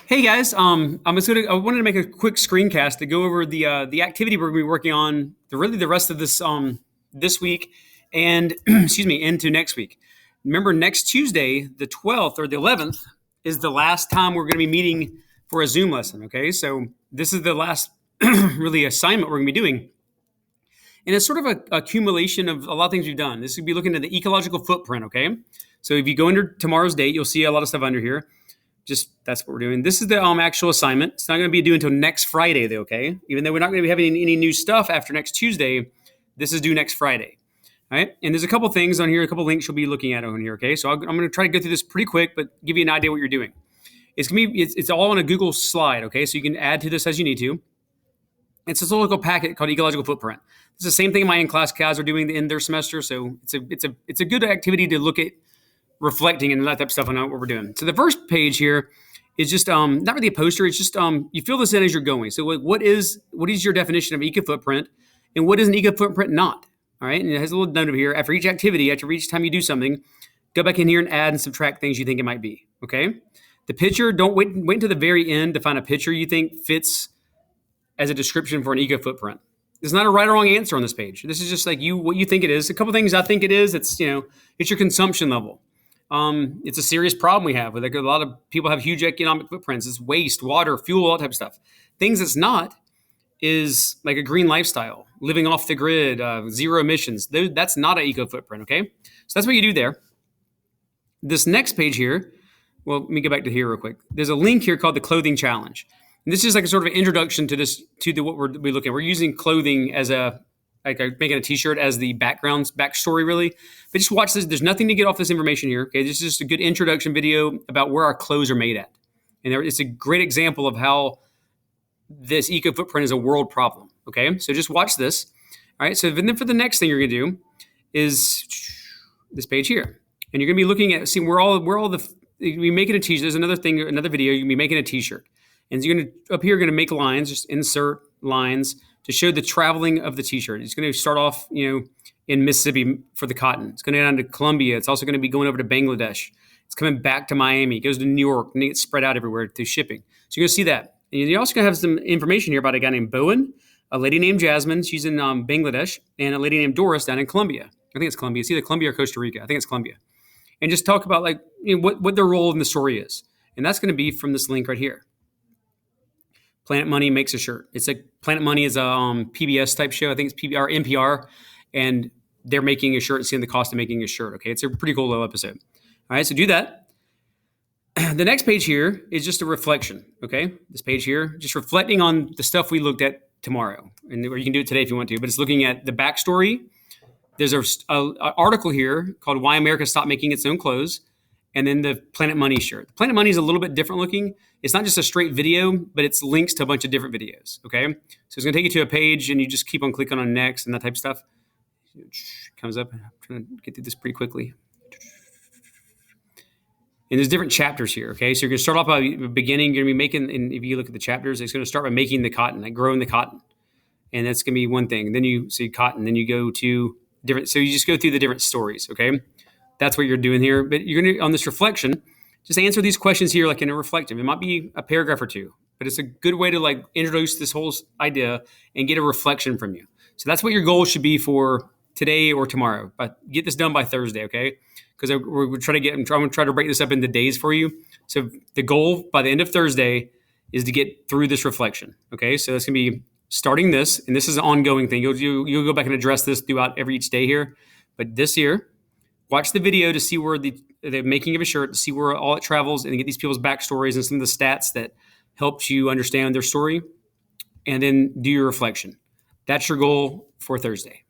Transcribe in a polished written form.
Hey guys, I wanted to make a quick screencast to go over the activity we're going to be working on the rest of this week and excuse me into next week. Remember, next Tuesday, the 12th or the 11th, is the last time we're going to be meeting for a Zoom lesson. Okay, so this is the last really assignment we're going to be doing, and it's sort of a accumulation of a lot of things we've done. This would be looking at the ecological footprint. Okay, so if you go under tomorrow's date, you'll see a lot of stuff under here. Just that's what we're doing. This is the actual assignment. It's not going to be due until next Friday, though. Okay, even though we're not going to be having any new stuff after next Tuesday, this is due next Friday. All right, and there's a couple things on here, a couple links you'll be looking at on here. Okay, so I'm going to try to go through this pretty quick, but give you an idea what you're doing. It's all on a Google slide. Okay, so you can add to this as you need to. It's this little packet called Ecological Footprint. It's the same thing my in-class guys are doing in their semester. So it's a good activity to look at reflecting and that type of stuff on what we're doing. So the first page here is just not really a poster. It's just you fill this in as you're going. So what is your definition of eco footprint, and what is an eco footprint not? All right, and it has a little note over here. After each activity, after each time you do something, go back in here and add and subtract things you think it might be. Okay. The picture, don't wait until the very end to find a picture you think fits as a description for an eco footprint. There's not a right or wrong answer on this page. This is just like what you think it is. A couple things I think it is. It's it's your consumption level. It's a serious problem we have. Like a lot of people have huge economic footprints. It's waste, water, fuel, all that type of stuff. Things that's not is like a green lifestyle, living off the grid, zero emissions. That's not an eco footprint. Okay, so that's what you do there. This next page here. Well, let me go back to here real quick. There's a link here called the Clothing Challenge. And this is like a sort of an introduction to what we're looking at. We're using clothing as making a t-shirt as the backstory really. But just watch this. There's nothing to get off this information here. Okay, this is just a good introduction video about where our clothes are made at. And it's a great example of how this eco footprint is a world problem. Okay, so just watch this. All right, so then for the next thing you're gonna do is this page here. And you're gonna be looking at, see where all the, you're making a t-shirt. There's another video, you're gonna be making a t-shirt. And you're going to, up here, you're going to make lines, just insert lines to show the traveling of the t-shirt. It's going to start off, in Mississippi for the cotton. It's going to go down to Colombia. It's also going to be going over to Bangladesh. It's coming back to Miami. It goes to New York, and it gets spread out everywhere through shipping. So you're going to see that. And you're also going to have some information here about a guy named Bowen, a lady named Jasmine. She's in Bangladesh, and a lady named Doris down in Colombia. I think it's Colombia. It's either Colombia or Costa Rica. I think it's Colombia. And just talk about what their role in the story is. And that's going to be from this link right here. Planet Money makes a shirt. It's like Planet Money is a PBS type show. I think it's NPR, and they're making a shirt, seeing the cost of making a shirt. Okay, it's a pretty cool little episode. All right, so do that. The next page here is just a reflection. Okay, this page here, just reflecting on the stuff we looked at tomorrow, or you can do it today if you want to. But it's looking at the backstory. There's a article here called "Why America Stopped Making Its Own Clothes." And then the Planet Money shirt. Planet Money is a little bit different looking. It's not just a straight video, but it's links to a bunch of different videos. Okay, so it's going to take you to a page, and you just keep on clicking on next and that type of stuff. Comes up. I'm trying to get through this pretty quickly. And there's different chapters here. Okay, so you're going to start off by the beginning. You're going to be making, and if you look at the chapters, it's going to start by making the cotton, like growing the cotton, and that's going to be one thing. Then you see cotton. Then you go to different. So you just go through the different stories. Okay. That's what you're doing here. But you're going to, on this reflection, just answer these questions here like in a reflective. It might be a paragraph or two, but it's a good way to introduce this whole idea and get a reflection from you. So that's what your goal should be for today or tomorrow. But get this done by Thursday, okay? Because we're trying to I'm going to try to break this up into days for you. So the goal by the end of Thursday is to get through this reflection, okay? So that's going to be starting this, and this is an ongoing thing. You'll go back and address this throughout each day here. But this year, watch the video to see where the making of a shirt, to see where all it travels, and get these people's backstories and some of the stats that helped you understand their story, and then do your reflection. That's your goal for Thursday.